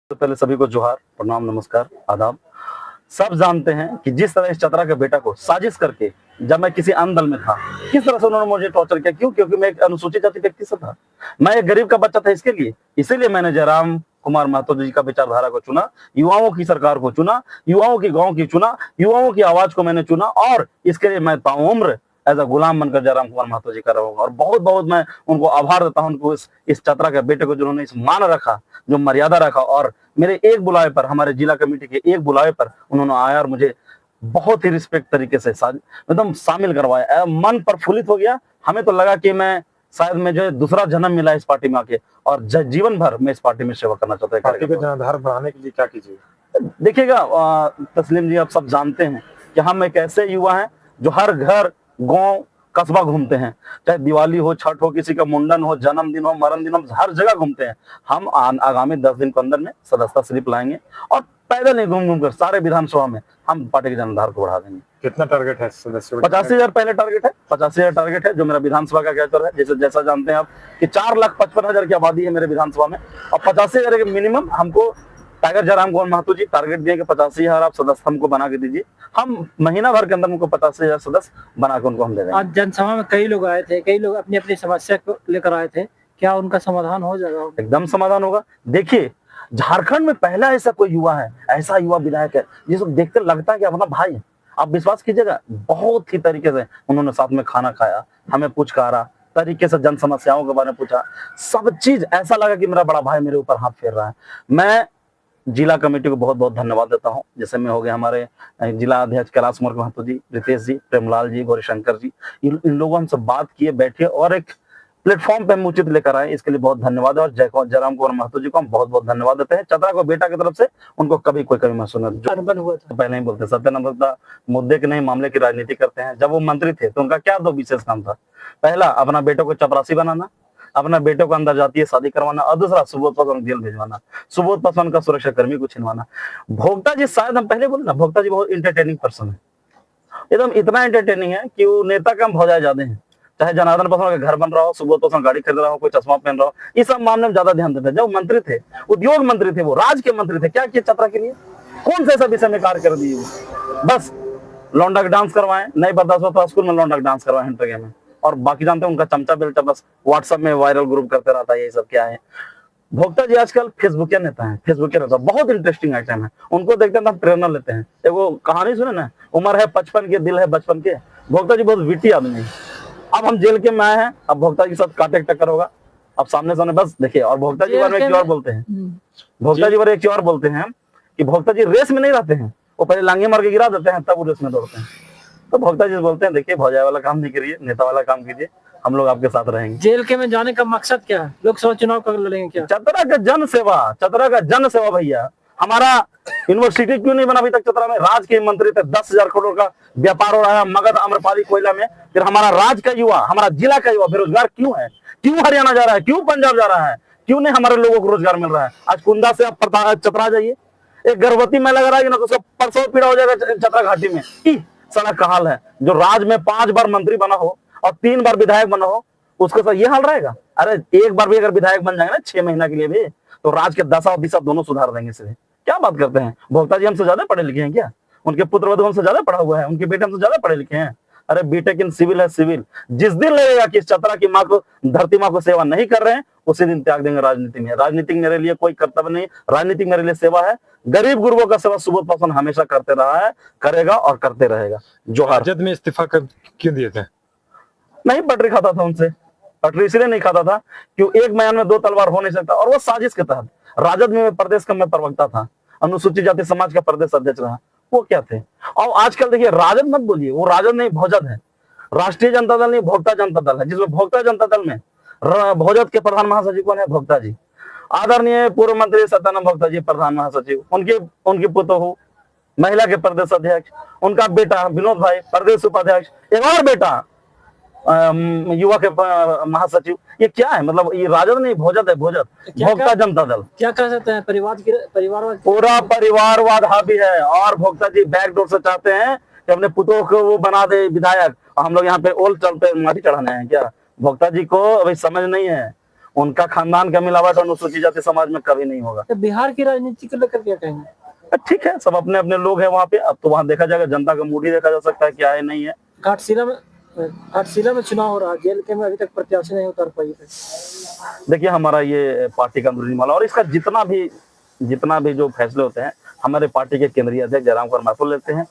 तो पहले सभी को जोहार, प्रणाम, नमस्कार, आदाब। सब जानते हैं कि जिस तरह इस चतरा के बेटा को साजिश करके जब मैं किसी अन्य दल में था, किस तरह से उन्होंने मुझे टॉर्चर किया। क्यों? क्योंकि मैं एक अनुसूचित जाति व्यक्ति से था, मैं एक गरीब का बच्चा था। इसके लिए इसीलिए मैंने जयराम कुमार महतो जी का विचारधारा को चुना, युवाओं की सरकार को चुना, युवाओं की गांव की चुना, युवाओं की आवाज को मैंने चुना और इसके लिए मैं ताउम्र एज अ गुलाम बनकर जयराम कुमार महतो जी का रहूंगा। और बहुत बहुत मैं उनको आभार देता हूं, उनको इस चतरा के बेटे को जिन्होंने इस मान रखा, जो मर्यादा रखा और मेरे एक बुलावे पर, हमारे जिला कमेटी के एक बुलावे पर उन्होंने आया और मुझे बहुत ही रिस्पेक्ट तरीके से एकदम शामिल करवाया। मन प्रफुल्लित हो गया। हमें तो लगा कि मैं शायद मैं जो है दूसरा जन्म मिला इस पार्टी में आके और जीवन भर मैं इस पार्टी में सेवा करना चाहता हूँ। पार्टी को जनाधार बढ़ाने के लिए क्या कीजिए? देखिएगा तस्लीम जी, आप सब जानते हैं कि हम एक ऐसे युवा हैं जो हर घर, गांव, कस्बा घूमते हैं। चाहे दिवाली हो, छठ हो, किसी का मुंडन हो, जन्मदिन हो, मरण दिन हो, हर जगह घूमते हैं। हम आगामी 10 दिन के अंदर में सदस्यता स्लिप लाएंगे और पैदल ही घूम घूम कर सारे विधानसभा में हम पार्टी के जनाधार को बढ़ा देंगे। कितना टारगेट है सदस्यों? 85,000 पहले टारगेट है, 85,000 टारगेट है जो मेरा विधानसभा का कहकर है। जैसा जानते हैं आप कि 4,55,000 की आबादी है मेरे विधानसभा में और 85,000 के मिनिमम हमको टाइगर जयराम कुमार महतो जी टारगेट दिए कि 85,000 आप सदस्य हमको बना के दीजिए। हम महीना भर के अंदर उनको 85,000 सदस्य बना के उनको हम दे देंगे। आज जनसभा में कई लोग आए थे, कई लोग अपनी अपनी समस्या को लेकर आए थे, क्या उनका समाधान हो जाएगा? एकदम समाधान होगा। देखिए, झारखंड में पहला ऐसा कोई युवा है, ऐसा युवा विधायक है जिसको देखकर लगता है कि अपना भाई है। आप विश्वास कीजिएगा, बहुत ही तरीके से उन्होंने साथ में खाना खाया, हमें पुचकारा, तरीके से जन समस्याओं के बारे में पूछा। सब चीज ऐसा लगा कि मेरा बड़ा भाई मेरे ऊपर हाथ फेर रहा है। मैं जिला कमेटी को बहुत बहुत धन्यवाद देता हूं। जैसे में हो गए हमारे जिला अध्यक्ष कैलाश कुमार महतो जी, रितेश जी, प्रेमलाल जी, गौरीशंकर जी, इन लोगों हमसे बात किए, बैठे और एक प्लेटफॉर्म पे हम उचित लेकर आए। इसके लिए बहुत धन्यवाद है और जयराम कुमार महतो जी को हम बहुत बहुत धन्यवाद देते हैं। चतरा को बेटा की तरफ से उनको कभी कोई कमी महसूस नहीं हुआ था। पहले ही बोलते सत्यानंद मुद्दे के नहीं, मामले की राजनीति करते हैं। जब वो मंत्री थे तो उनका क्या दो विशेष काम था? पहला, अपना बेटों को चपरासी बनाना, अपना बेटों को अंदर जातीय शादी करवाना और दूसरा सुबोध पासवान जेल भेजवाना, सुबोध पासवान का सुरक्षा कर्मी को छिनवाना। भोक्ता जी, शायद हम पहले बोले ना, भोक्ता जी बहुत इंटरटेनिंग पर्सन है, एकदम इतना इंटरटेनिंग है कि वो नेता कम भौजाए ज्यादा है। चाहे जनार्दन पासवान का घर बन रहा हो, सुबोध पासवान गाड़ी खरीद रहा हो, कोई चश्मा पहन रहा हो, इस सब मामले में ज्यादा ध्यान देते हैं। जब मंत्री थे, उद्योग मंत्री थे, वो राज्य के मंत्री थे, क्या किया चतरा के लिए? कौन से ऐसा विषय में कार्य कर दिए? बस लौंडा का डांस करवाएं, नहीं बर्दाश्त होता स्कूल में लौंडा का डांस करवाएं हिंटरगे में, और बाकी जानते हैं उनका चमचा बेल्टा बस व्हाट्सएप में वायरल ग्रुप करते रहता है। ये सब क्या है? भोक्ता जी आजकल फेसबुकिया नेता है, फेसबुकिया नेता, बहुत इंटरेस्टिंग आइटम है। उनको देखते हैं तो हम प्रेरणा लेते हैं। देखो कहानी सुने ना, उम्र है 55 के, दिल है बचपन के। भोक्ता जी बहुत विटी आदमी है। अब हम जेल के में आए हैं, अब भोक्ता जी के साथ कांटेक्ट टक्कर होगा, अब सामने सामने बस देखिए। और भोक्ता जी बारे में एक और बोलते हैं, भोक्ता जी बारे एक और बोलते हैं कि भोक्ता जी रेस में नहीं रहते हैं, वो पहले लांगे मार के गिरा देते हैं, तब वो रेस में दौड़ते हैं। तो भोक्ता जी बोलते हैं देखिए, भौजाई वाला काम नहीं करिए, नेता वाला काम कीजिए, हम लोग आपके साथ रहेंगे। जेल के में जाने का मकसद क्या है? लोकसभा चुनाव कब लड़ेंगे? क्या चतरा का जन सेवा, चतरा का जन सेवा भैया। हमारा यूनिवर्सिटी क्यों नहीं बना अभी तक चतरा में? राज्य के मंत्री थे, 10,000 करोड़ का व्यापार हो रहा है मगध आम्रपाली कोयला में। फिर हमारा राज्य का युवा, हमारा जिला का युवा बेरोजगार क्यों है? क्यों हरियाणा जा रहा है? क्यों पंजाब जा रहा है? क्यों नहीं हमारे लोगों को रोजगार मिल रहा है? आज कुंदा से आप चतरा जाइए, एक गर्भवती महिला लग रहा है ना, तो प्रसव पीड़ा हो जाएगा चतरा घाटी में। सड़क का हाल है। जो राज्य में 5 बार मंत्री बना हो और 3 बार विधायक बना हो, उसके साथ ये हाल रहेगा? अरे एक बार भी अगर विधायक बन जाएंगे ना 6 महीना के लिए भी, तो राज्य के दशा और दिशा दोनों सुधार देंगे। सिर्फ क्या बात करते हैं? भोक्ता जी हमसे ज्यादा पढ़े लिखे हैं क्या? उनके पुत्र वधु हमसे ज्यादा पढ़ा हुआ है, उनके बेटे हमसे ज्यादा पढ़े लिखे हैं। अरे बीटेक इन सिविल है सिविल। जिस दिन लगेगा कि इस चतरा की माँ को, धरती माँ को सेवा नहीं कर रहे हैं, उसी दिन त्याग देंगे राजनीति में। राजनीति मेरे लिए कोई कर्तव्य नहीं, राजनीति मेरे लिए सेवा है। गरीब गुरुओं का सेवा सुबोध पासवान हमेशा करते रहा है, करेगा और करते रहेगा। जोहार। जद में इस्तीफा क्यों दिए थे? नहीं पटरी खाता था उनसे, पटरी इसलिए नहीं खाता था क्यों एक म्यान में 2 तलवार हो नहीं सकता, और वो साजिश के तहत। राजद में प्रदेश का मैं प्रवक्ता था, अनुसूचित जाति समाज का प्रदेश अध्यक्ष रहा। वो क्या थे? और आजकल देखिए, राजद मत बोलिए, वो राजद नहीं भोजद है। राष्ट्रीय जनता दल नहीं, भोक्ता जनता दल है, जिसमें भोक्ता जनता दल में भोजद के प्रधान महासचिव कौन है? भोक्ता जी। आदरणीय पूर्व मंत्री सत्यानंद भोक्ता जी प्रधान महासचिव, उनकी पुतोहू महिला के प्रदेश अध्यक्ष, उनका बेटा विनोद भाई प्रदेश उपाध्यक्ष, एक और बेटा युवा के महासचिव। ये क्या है? मतलब ये राजद नहीं, भोजद है, भोजद, भोक्ता जनता दल। क्या कह सकते हैं? परिवारवाद, पूरा परिवारवाद हावी है। और भोक्ता जी बैकडोर से चाहते हैं कि अपने पुतों को वो बना दे विधायक, और हम लोग यहाँ पे ओल चलते माटी चढ़ाने हैं क्या? भोक्ता जी को अभी समझ नहीं है। उनका खानदान का मिलावट अनुसूचित जाति समाज में कभी नहीं होगा। तो बिहार की राजनीति को लेकर क्या कहेंगे? ठीक है, सब अपने अपने लोग हैं वहाँ पे। अब तो वहाँ देखा जाएगा, जनता का मूड ही देखा जा सकता है क्या है नहीं है। घाटशिला में चुनाव हो रहा है, जेल के में अभी तक प्रत्याशी नहीं उतर पाई है। देखिए, हमारा ये पार्टी का अंदरूनी मामला और इसका जितना भी जो फैसले होते हैं हमारे पार्टी के केंद्रीय अध्यक्ष जयराम कुमार महतो लेते हैं।